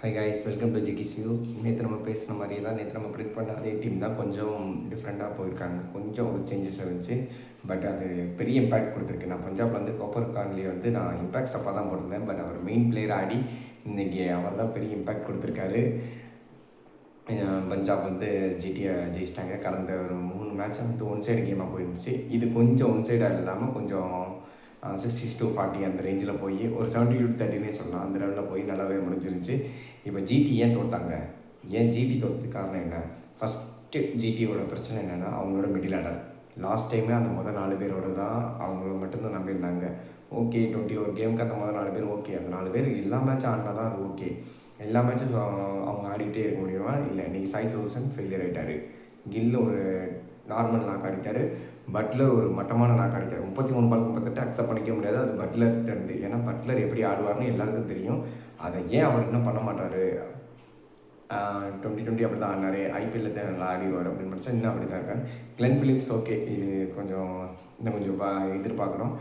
High guys, welcome to ஜிகிஸ் view. நேற்று நம்ம பேசின மாதிரியே தான் நேற்று நம்ம ப்ரிட் பண்ண அதே டீம் தான் கொஞ்சம் டிஃப்ரெண்ட்டாக போயிருக்காங்க. கொஞ்சம் ஒரு சேஞ்சஸ் இருந்துச்சு, பட் அது பெரிய இம்பேக்ட் கொடுத்துருக்கு. நான் பஞ்சாப்ல வந்து கோப்பர் கான்லேயே வந்து நான் இம்பேக்ட் சப்பாக தான் போட்டிருந்தேன், பட் அவர் மெயின் பிளேயர் ஆடி இன்றைக்கி அவர் தான் பெரிய இம்பேக்ட் கொடுத்துருக்காரு. பஞ்சாப் வந்து ஜிடியை ஜெயிச்சிட்டாங்க. கடந்த ஒரு 3 மேட்ச் வந்து ஒன் சைடு கேமாக போயிருந்துச்சு. இது கொஞ்சம் ஒன் சைடாக இல்லாமல் கொஞ்சம் 60-40 அந்த ரேஞ்சில் போய் ஒரு 70-30 சொல்லலாம். அந்த லெவலில் போய் நல்லாவே முடிஞ்சிருந்துச்சு. இப்போ ஜிடி ஏன் தோற்றாங்க, ஏன் ஜிடி தோற்றதுக்கு காரணம் என்ன? ஃபஸ்ட்டு ஜிடியோட பிரச்சனை என்னென்னா அவங்களோட மிடில் ஆர்டர். லாஸ்ட் டைமே அந்த முதல் 4 பேரோட தான் அவங்கள மட்டும்தான் நம்பியிருந்தாங்க. ஓகே, 21 கேமுக்கு அந்த முதல் 4 பேர் ஓகே, அந்த 4 பேர் எல்லா மேட்சும் ஆடினா தான் அது ஓகே. எல்லா மேட்சும் அவங்க ஆடிக்கிட்டே இருக்க முடியுமா? இல்லை. இன்றைக்கி சாய் சுதர்சன் ஃபெயிலியர் ஆகிட்டார். கில் ஒரு நார்மல் நாக் ஆடிட்டார். பட்லர் ஒரு மட்டமான நாக் ஆடிட்டார். 33 பால் 38 அக்செப்ட் பண்ணிக்க முடியாது, அது பட்லர்கிட்ட இருந்து. ஏன்னா பட்லர் எப்படி ஆடுவார்னு எல்லாருக்கும் தெரியும். அதை ஏன் அவர் இன்னும் பண்ண மாட்டார்? 2020 அப்படி தான் ஆடினார், ஐபிஎல்ல தான் நல்லா ஆடிவார் அப்படின்னு நினச்சா இன்னும் அப்படி தான் இருக்கார். கிளென் ஃபிலிப்ஸ் ஓகே, இது கொஞ்சம் இன்னும் கொஞ்சம் எதிர்பார்க்குறோம்.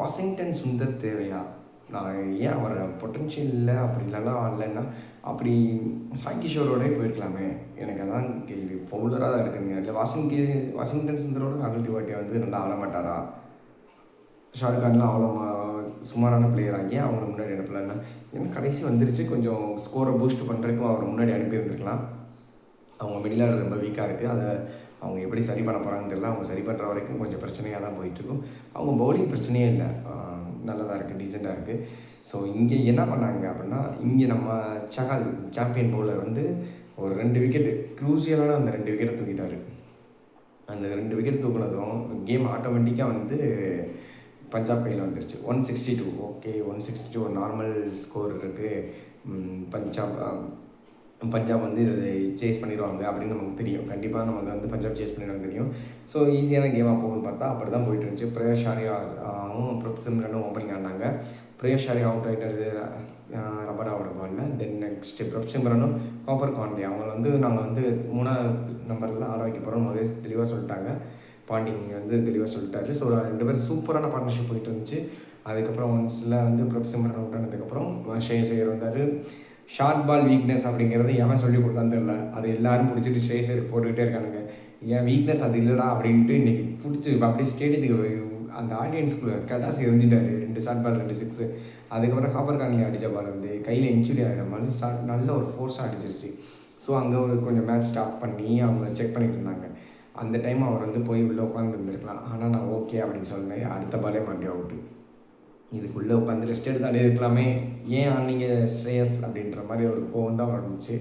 வாஷிங்டன் சுந்தர் தேவையா? நான் ஏன் அவர் பொட்டன்ஷியல் இல்லை அப்படின்லாம் ஆடலைன்னா அப்படி சாய் கிஷோரோடே போயிருக்கலாமே. எனக்கு அதான் கேள்வி. பவுலராக தான் எடுக்கிறீங்க. இல்லை வாஷிங்டன் சுந்தரோட ராகுல் டிவாட்டியா வந்து நல்லா ஆட மாட்டாரா? ஷாருக்கான்லாம் அவ்வளோ சுமாரான பிளேயராக ஏன் அவங்களை முன்னாடி அனுப்பலன்னா? ஏன்னா கடைசி வந்துருச்சு, கொஞ்சம் ஸ்கோரை பூஸ்ட் பண்ணுறதுக்கும் அவரை முன்னாடி அனுப்பியிருந்துருக்கலாம். அவங்க மிடில் ஆர்டர் ரொம்ப வீக்காக இருக்குது. அதை அவங்க எப்படி சரி பண்ண போகிறாங்கன்னு தெரியல. அவங்க சரி பண்ணுற வரைக்கும் கொஞ்சம் பிரச்சனையாக தான் போயிட்டுருக்கும். அவங்க பவுலிங் பிரச்சனையே இல்லை, நல்லதாக இருக்குது, டீசெண்டாக இருக்குது. ஸோ இங்கே என்ன பண்ணாங்க அப்படின்னா, இங்கே நம்ம சஹால் சாம்பியன் பவுலர் வந்து ஒரு 2 விக்கெட்டு க்ரூசியலான அந்த 2 விக்கெட்டை தூக்கிட்டார். அந்த 2 விக்கெட் தூக்குனதும் கேம் ஆட்டோமேட்டிக்காக வந்து பஞ்சாப் கையில் வந்துருச்சு. 162 ஓகே, 162 ஒரு நார்மல் ஸ்கோர் இருக்குது. பஞ்சாப் வந்து இதை சேஸ் பண்ணிடுவாங்க அப்படின்னு நமக்கு தெரியும். கண்டிப்பாக நமக்கு வந்து பஞ்சாப் சேஸ் பண்ணிடுவாங்க தெரியும். ஸோ ஈஸியான கேமாக போகும்னு பார்த்தா அப்படி தான் போயிட்டு இருந்துச்சு. பிரேஷ் ஆரியாவும் பிரப்சிம்ரனும் ஓப்பனிங் ஆடினாங்க. பிரேஷ் ஆரியா அவுட் ஆகிட்டாரு ரபடாவோட பாலில். தென் நெக்ஸ்ட்டு பிரப்சிம்ரனும் காப்பர் கான்லி அவங்க வந்து நாங்கள் வந்து 3ஆம் நம்பரில் ஆட வைக்க போகிறோம் முதல்ல தெளிவாக சொல்லிட்டாங்க. பாண்டிங் வந்து தெளிவாக சொல்லிட்டாரு. ஸோ 2 பேரும் சூப்பரான பார்ட்னர்ஷிப் போயிட்டு இருந்துச்சு. அதுக்கப்புறம் ஒன்ஸில் வந்து பிரப்சிம்ரன் அவுட் ஆனதுக்கப்புறம் ஷேயர் வந்தார். ஷார்ட் பால் வீக்னஸ் அப்படிங்கிறது ஏன் சொல்லி கொடுத்தான்னு தெரில. அது எல்லோரும் பிடிச்சிட்டு ஸ்டேஜ் போட்டுக்கிட்டே இருக்கானுங்க. ஏன் வீக்னஸ் அது இல்லைடா அப்படின்ட்டு இன்றைக்கி பிடிச்சி அப்படியே ஸ்டேடியத்துக்கு அந்த ஆடியன்ஸ்குள்ளே கடாசி எரிஞ்சிட்டாரு. 2 ஷார்ட் பால் 2 6. அதுக்கப்புறம் காப்பர் கான்லி அடித்த பால் வந்து கையில் இன்ஜுரி ஆகிற மாதிரி நல்ல ஒரு ஃபோர்ஸாக அடிச்சிருச்சு. ஸோ அங்கே ஒரு கொஞ்சம் மேட்ச் ஸ்டாப் பண்ணி அவங்க செக் பண்ணிட்டு இருந்தாங்க. அந்த டைம் அவர் வந்து போய் உள்ளே உட்காந்துருந்துருக்கலாம். ஆனால் நான் ஓகே அப்படின்னு சொன்னேன். அடுத்த பாலே மறுபடியும் அவுட்டு. இதுக்குள்ளே உட்காந்து ரெஸ்ட் எடுத்து ஆடி இருக்கலாமே, ஏன் ஆனீங்க ஸ்ரேயஸ் அப்படின்ற மாதிரி ஒரு கோவம் தான் வந்துச்சு.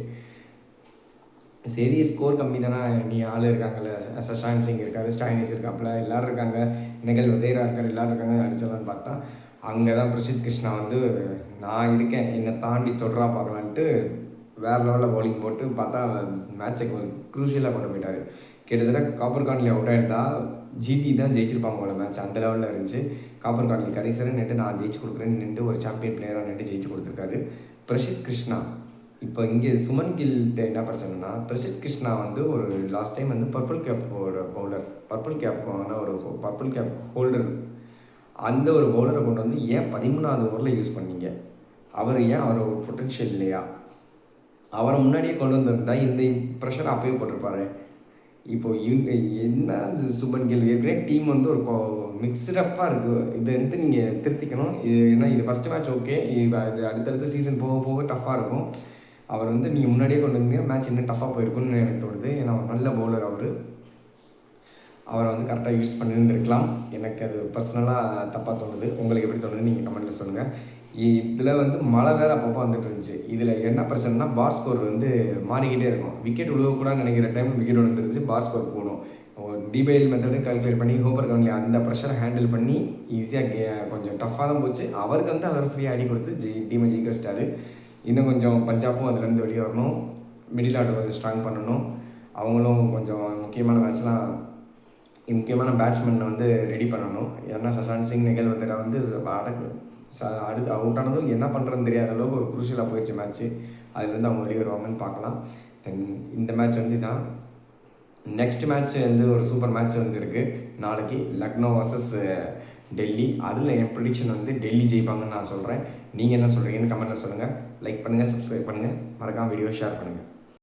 சரி, ஸ்கோர் கம்மி தானே, நீ ஆள் இருக்காங்கல்ல, சஷாந்த் சிங் இருக்கார், ஸ்டாயினிஸ் இருக்காப்புல, எல்லோரும் இருக்காங்க, நிகழ் வதேரா இருக்கார், எல்லோரும் இருக்காங்க, அடிச்சிடலான்னு பார்த்தா அங்கே தான் பிரசித் கிருஷ்ணா வந்து நான் இருக்கேன், என்னை தாண்டி தொடரா பார்க்கலான்ட்டு வேறு லெவலில் பவுலிங் போட்டு பார்த்தா மேட்சுக்கு ஒரு க்ரூஷியலாக கொண்டு போயிட்டார். கிட்டத்தட்ட காப்பர் கான்லி அவுட் ஆகிட்டா ஜிடி தான் ஜெயிச்சிருப்பாங்க போல மேட்ச், அந்த லெவலில் இருந்துச்சு. காப்பர் கான்லி கடைசியாக நின்று நான் ஜெயிச்சு கொடுக்குறேன்னு நின்று ஒரு சாம்பியன் பிளேயராக நின்று ஜெயிச்சு கொடுத்துருக்காரு. பிரசித் கிருஷ்ணா இப்போ இங்கே சுமன் கில்கிட்ட என்ன பிரச்சனைனா, பிரசித் கிருஷ்ணா வந்து ஒரு லாஸ்ட் டைம் வந்து பர்பிள் கேப்போட பவுலர், பர்பிள் கேப் ஹோல்டர், அந்த ஒரு பவுலரை கொண்டு வந்து ஏன் 13வது ஓவரில் யூஸ் பண்ணீங்க? அவர் ஏன் அவர் ஒரு பொட்டன்ஷியல் இல்லையா? அவரை முன்னாடியே கொண்டு வந்திருந்தா இந்த ப்ரெஷர் அப்பயே போட்டிருப்பாரு. இப்போது என்ன சுபன் கில் ஏற்கனவே டீம் வந்து ஒரு மிக்ஸ்டப்பாக இருக்குது. இதை வந்து நீங்கள் திருத்திக்கணும். ஏன்னா இது ஃபஸ்ட்டு மேட்ச் ஓகே, இது அடுத்தடுத்த சீசன் போக போக டஃப்பாக இருக்கும். அவர் வந்து நீங்கள் முன்னாடியே கொண்டு வந்தீங்கன்னா மேட்ச் இன்னும் டஃப்பாக போயிருக்குன்னு எனக்கு தோணுது. ஏன்னா ஒரு நல்ல பவுலர் அவரை வந்து கரெக்டாக யூஸ் பண்ணியிருந்துருக்கலாம். எனக்கு அது பர்சனலாக தப்பாக தோணுது. உங்களுக்கு எப்படி தோணுது நீங்கள் கமெண்ட்டில் சொல்லுங்கள். இதில் வந்து மழை வேறு அப்பப்போ வந்துட்டு இருந்துச்சு. இதில் என்ன பிரச்சனைனா பார் ஸ்கோர் வந்து மாறிக்கிட்டே இருக்கும். விக்கெட் விழுவக்கூடாதுன்னு நினைக்கிற டைம் விக்கெட் விழுந்துருச்சு, பார் ஸ்கோர் போகணும். டிபைல் மெத்தடு கால்குலேட் பண்ணி ஹோப்பர் கவுன்லி அந்த ப்ரெஷரை ஹேண்டில் பண்ணி ஈஸியாக கொஞ்சம் டஃப்பாக தான் போச்சு. அவருக்கு வந்து அவர் ஃப்ரீயாக ஆடி கொடுத்து டீமை ஜெயிக்க வச்சிட்டாரு. இன்னும் கொஞ்சம் பஞ்சாப்பும் அதுலேருந்து வெளியே வரணும், மிடில் ஆர்டர் கொஞ்சம் ஸ்ட்ராங் பண்ணணும். அவங்களும் கொஞ்சம் முக்கியமான பேட்ஸ்மேனை வந்து ரெடி பண்ணணும். ஏன்னா சஷாந்த் சிங், நிகழ் வதேரா வந்து அடுத்து அவுட் ஆனதும் என்ன பண்ணுறதுன்னு தெரியாத அளவுக்கு ஒரு குரூஷியலாக போயிடுச்சு மேட்ச்சு. அதுலேருந்து அவங்க வெளியே வருவாங்கன்னு பார்க்கலாம். தென் இந்த மேட்ச் வந்து தான் நெக்ஸ்ட் மேட்ச் வந்து ஒரு சூப்பர் மேட்ச் வந்து இருக்குது நாளைக்கு. லக்னோ வர்சஸ் டெல்லி. அதில் என் ப்ரெடிக்ஷன் வந்து டெல்லி ஜெயிப்பாங்கன்னு நான் சொல்கிறேன். நீங்கள் என்ன சொல்கிறீங்கன்னு கமெண்ட்டில் சொல்லுங்கள். லைக் பண்ணுங்கள், சப்ஸ்கிரைப் பண்ணுங்கள், மறக்காமல் வீடியோ ஷேர் பண்ணுங்கள்.